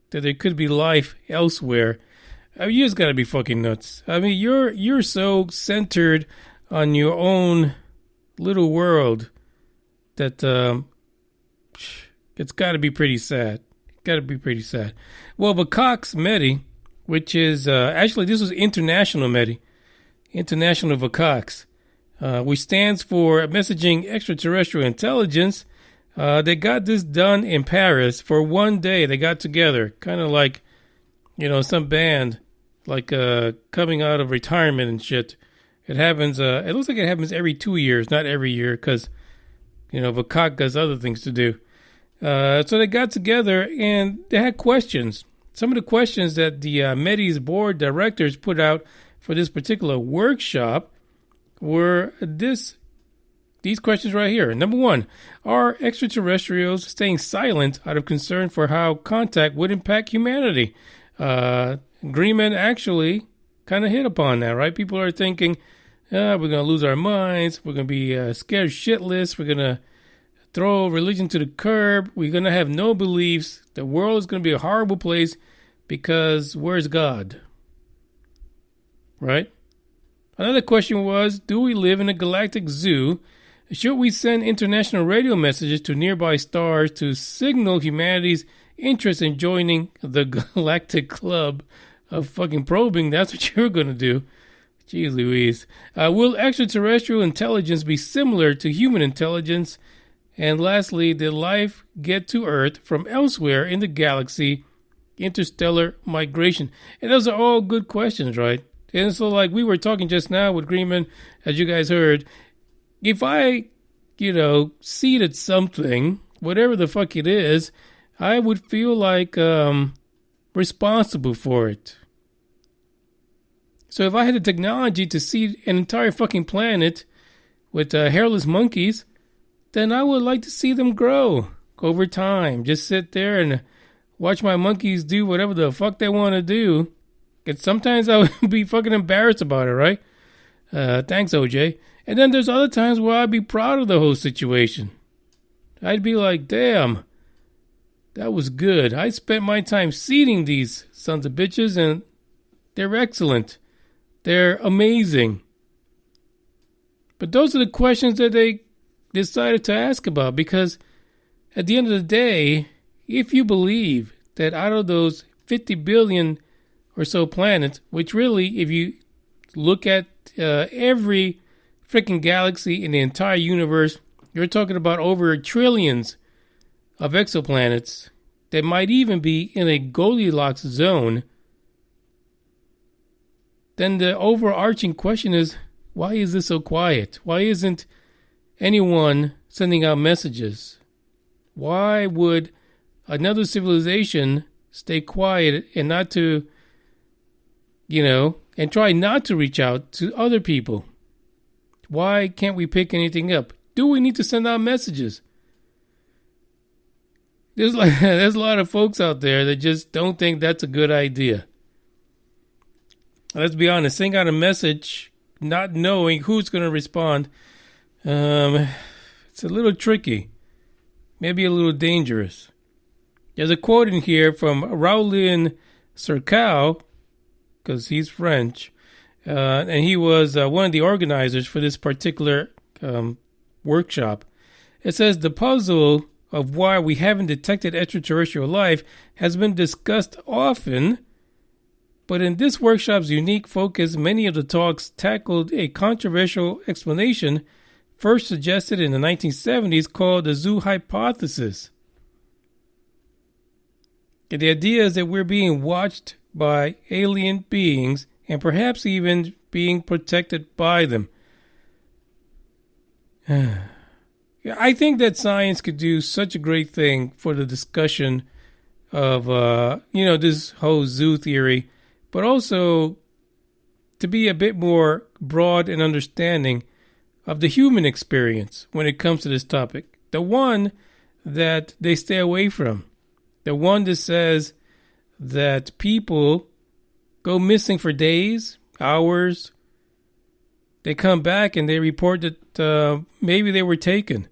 that there could be life elsewhere? I mean, you just gotta be fucking nuts. I mean, you're so centered on your own little world that it's gotta be pretty sad. Gotta be pretty sad. Well, Vakak's Medi, which is actually this was International Medi, International Vakaks, which stands for Messaging Extraterrestrial Intelligence. They got this done in Paris for one day. They got together, kind of like, some band, like coming out of retirement and shit. It happens. It looks like it happens every 2 years, not every year, because Vakak has other things to do. So they got together and they had questions. Some of the questions that the Medi's board directors put out for this particular workshop were these questions right here. Number one, are extraterrestrials staying silent out of concern for how contact would impact humanity? Greenman actually kind of hit upon that, right? People are thinking, we're going to lose our minds. We're going to be scared shitless. We're going to throw religion to the curb. We're going to have no beliefs. The world is going to be a horrible place because where's God? Right? Another question was, do we live in a galactic zoo? Should we send international radio messages to nearby stars to signal humanity's interest in joining the Galactic Club of fucking probing? That's what you're going to do. Jeez Louise. Will extraterrestrial intelligence be similar to human intelligence? And lastly, did life get to Earth from elsewhere in the galaxy? Interstellar migration. And those are all good questions, right? And so like we were talking just now with Greenman, as you guys heard, if I, seeded something, whatever the fuck it is, I would feel like responsible for it. So if I had the technology to seed an entire fucking planet with hairless monkeys, then I would like to see them grow over time. Just sit there and watch my monkeys do whatever the fuck they want to do. And sometimes I would be fucking embarrassed about it, right? Thanks, OJ. And then there's other times where I'd be proud of the whole situation. I'd be like, damn, that was good. I spent my time seeding these sons of bitches, and they're excellent. They're amazing. But those are the questions that they decided to ask about, because at the end of the day, if you believe that out of those 50 billion or so planets, which really, if you look at every freaking galaxy in the entire universe, you're talking about over trillions of exoplanets that might even be in a Goldilocks zone. Then the overarching question is, why is this so quiet? Why isn't anyone sending out messages? Why would another civilization stay quiet and not to, and try not to reach out to other people? Why can't we pick anything up? Do we need to send out messages? There's a lot of folks out there that just don't think that's a good idea. Let's be honest, sending out a message, not knowing who's going to respond, it's a little tricky, maybe a little dangerous. There's a quote in here from Raoulin Sercao, because he's French, and he was one of the organizers for this particular workshop. It says, the puzzle of why we haven't detected extraterrestrial life has been discussed often, but in this workshop's unique focus, many of the talks tackled a controversial explanation first suggested in the 1970s called the zoo hypothesis. And the idea is that we're being watched by alien beings and perhaps even being protected by them. I think that science could do such a great thing for the discussion of, this whole zoo theory, but also to be a bit more broad and understanding of the human experience when it comes to this topic. The one that they stay away from. The one that says that people go missing for days, hours. They come back and they report that maybe they were taken.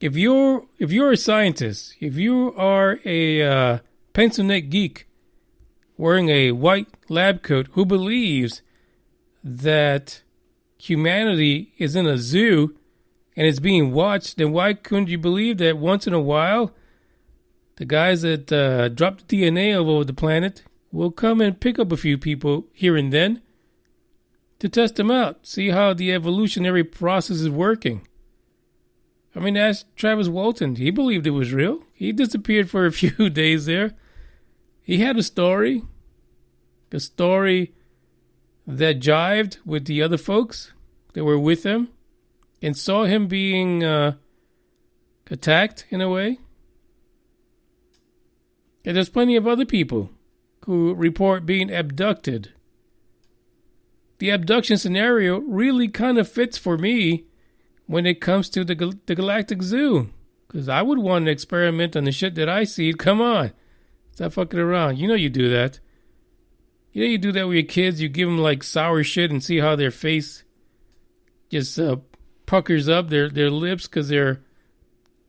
If you're a scientist, if you are a pencil neck geek wearing a white lab coat who believes that humanity is in a zoo and it's being watched, then why couldn't you believe that once in a while the guys that drop the DNA all over the planet will come and pick up a few people here and then to test them out, see how the evolutionary process is working? I mean, ask Travis Walton. He believed it was real. He disappeared for a few days there. He had a story that jived with the other folks that were with him and saw him being attacked in a way. And there's plenty of other people who report being abducted. The abduction scenario really kind of fits for me when it comes to the Galactic Zoo. Because I would want to experiment on the shit that I see. Come on. Stop fucking around. You know you do that. You know you do that with your kids. You give them like sour shit and see how their face just puckers up, their lips, because they're,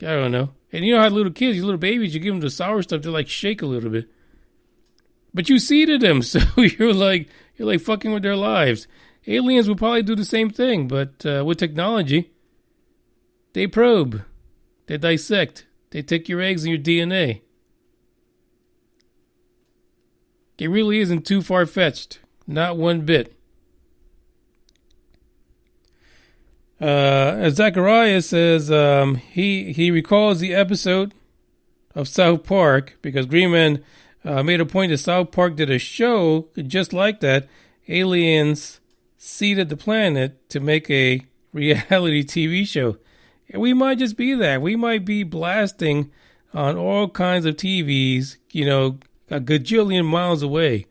I don't know. And you know how little kids, you little babies, you give them the sour stuff, they like shake a little bit. But you seeded them, so you're like fucking with their lives. Aliens will probably do the same thing, but with technology, they probe, they dissect, they take your eggs and your DNA. It really isn't too far-fetched, not one bit. As Zachariah says, he recalls the episode of South Park because Greenman made a point that South Park did a show just like that. Aliens seeded the planet to make a reality TV show. And we might just be that. We might be blasting on all kinds of TVs, a gajillion miles away.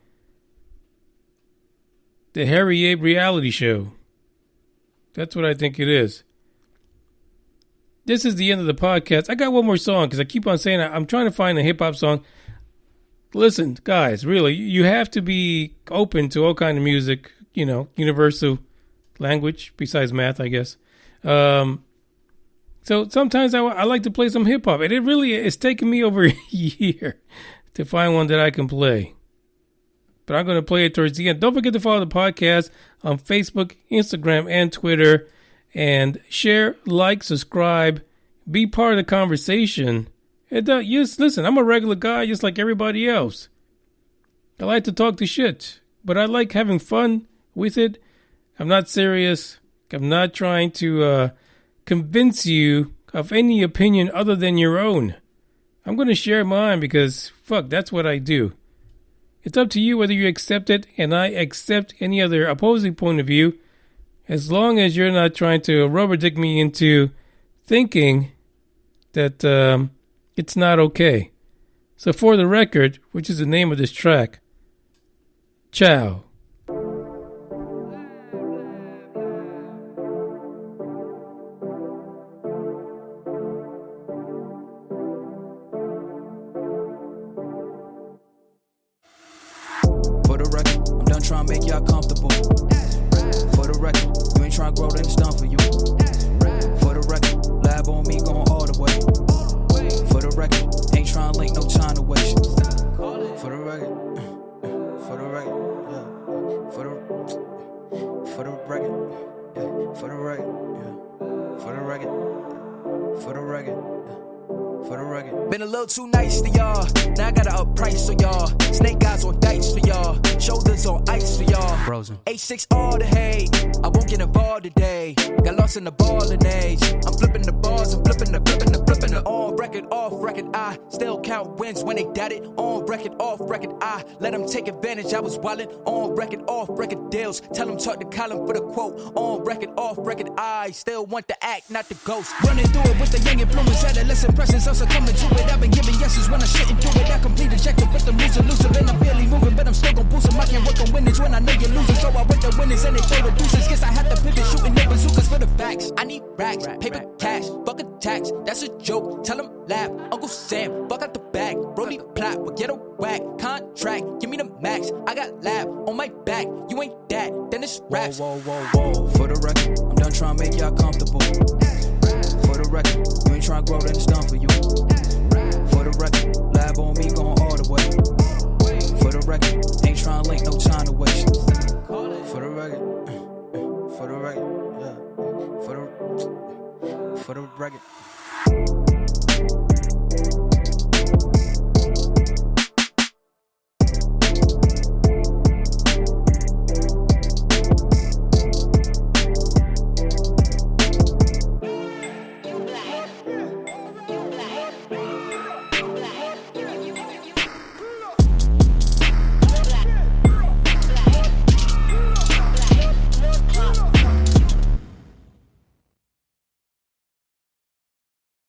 The Harry Abe reality show. That's what I think it is. This is the end of the podcast. I got one more song because I keep on saying I'm trying to find a hip-hop song. Listen, guys, really, you have to be open to all kind of music, universal language, besides math, I guess. So sometimes I like to play some hip-hop, and it's taken me over a year to find one that I can play. But I'm going to play it towards the end. Don't forget to follow the podcast on Facebook, Instagram, and Twitter. And share, like, subscribe, be part of the conversation. And just listen, I'm a regular guy just like everybody else. I like to talk to shit, but I like having fun with it. I'm not serious. I'm not trying to convince you of any opinion other than your own. I'm going to share mine because, fuck, that's what I do. It's up to you whether you accept it, and I accept any other opposing point of view, as long as you're not trying to rubber dick me into thinking that it's not okay. So for the record, which is the name of this track, ciao. For the record, I'm done trying to make y'all comfortable. For the record, you ain't trying to grow, then it's done for you. For the record, lab on me going all the way. For the record, ain't trying to link, no time to waste. For the record, for the record, yeah. For the record, yeah. For the record, yeah. For the record, for the record, yeah. For the record. Been a little too nice to y'all. Now I gotta up price for y'all. Snake eyes on dice for y'all. Shoulders on ice for y'all. Frozen. H6 all the hate. I won't get involved today. Got lost in the ballin' age. I'm flipping the bars. I'm flipping the. On record, off record. I still count wins when they doubt it. On record, off record. I let them take advantage. I was wildin'. On record, off record deals. Tell them talk to Colin for the quote. On record, off record. I still want the act, not the ghost. Running through it with the young influence. Adolescent presence. I'm succumbing to it. I've been giving yeses when I shouldn't do it. I complete ejected with the moves elusive. And I'm barely moving, but I'm still gon' boost them. I can't work on winners when I know you're losing. So I work the winners and they throw the deuces. Guess I had to pivot, shooting no bazookas for the facts. I need racks, paper cash, fuck a tax. That's a joke. Tell them laugh. Uncle Sam, fuck out the bag. Brody plot, but get a whack. Contract, give me the max. I got lab on my back. You ain't that, then it's raps. Whoa, whoa, whoa, whoa. For the record, I'm done trying to make y'all comfortable. For the record, you ain't trying to grow, then it's done for you. For the record, lab on me going all the way. For the record, ain't trying to link, no time to waste. For the record, for the record, yeah. For the record.